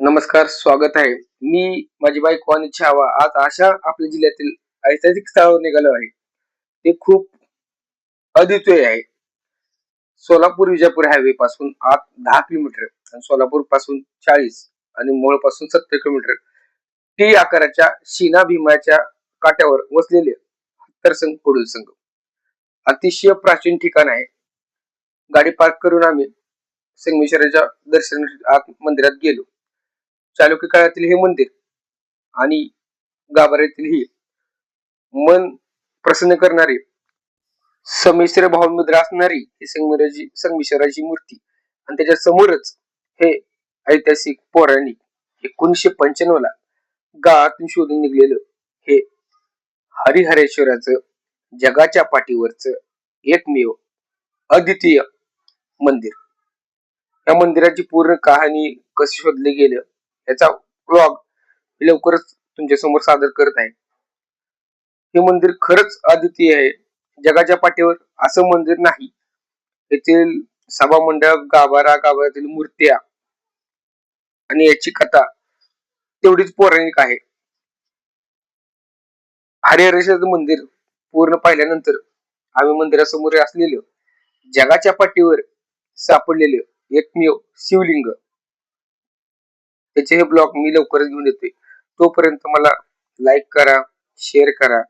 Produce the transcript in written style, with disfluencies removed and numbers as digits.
नमस्कार, स्वागत आहे. मी माझी बायको आणि छावा आज अशा आपल्या जिल्ह्यातील ऐतिहासिक स्थळावर निघालो आहे. ते खूप अद्वितीय आहे. सोलापूर विजापूर हायवे पासून आत 10 किलोमीटर आणि सोलापूर पासून 40 आणि मोहोळ पासून 70 किलोमीटर टी आकाराच्या शीना भीमाच्या काठावर वसलेले हत्तरसंग पुढील संघ. अतिशय प्राचीन ठिकाण आहे. गाडी पार्क करून आम्ही संगमेश्वराच्या दर्शनासाठी आत मंदिरात गेलो. चालुक्य काळातील हे मंदिर आणि गाभाऱ्यातील ही मन प्रसन्न करणारी संमिश्र भावमुद्रा असणारी ही संगमेश्वराची मूर्ती आणि त्याच्या समोरच हे ऐतिहासिक पौराणिक 1995 ला गावातून शोधून निघलेलं हे हरिहरेश्वराचं जगाच्या पाठीवरच एकमेव अद्वितीय मंदिर. या मंदिराची पूर्ण कहाणी कशी शोधले गेलं याचा ब्लॉग लवकरच तुमच्या समोर सादर करत आहे. हे मंदिर खरंच अद्वितीय आहे. जगाच्या पाठीवर असं मंदिर नाही. येथील सभा मंडप, गाभाऱ्यातील मूर्त्या आणि याची कथा तेवढीच पौराणिक आहे. हरिहरेश्वर मंदिर पूर्ण पाहिल्यानंतर आम्ही मंदिरासमोर असलेलं जगाच्या पाठीवर सापडलेलं एकमेव शिवलिंग त्याचे हे ब्लॉग मी लवकरच घेऊन येतोय. तोपर्यंत मला लाईक करा, शेअर करा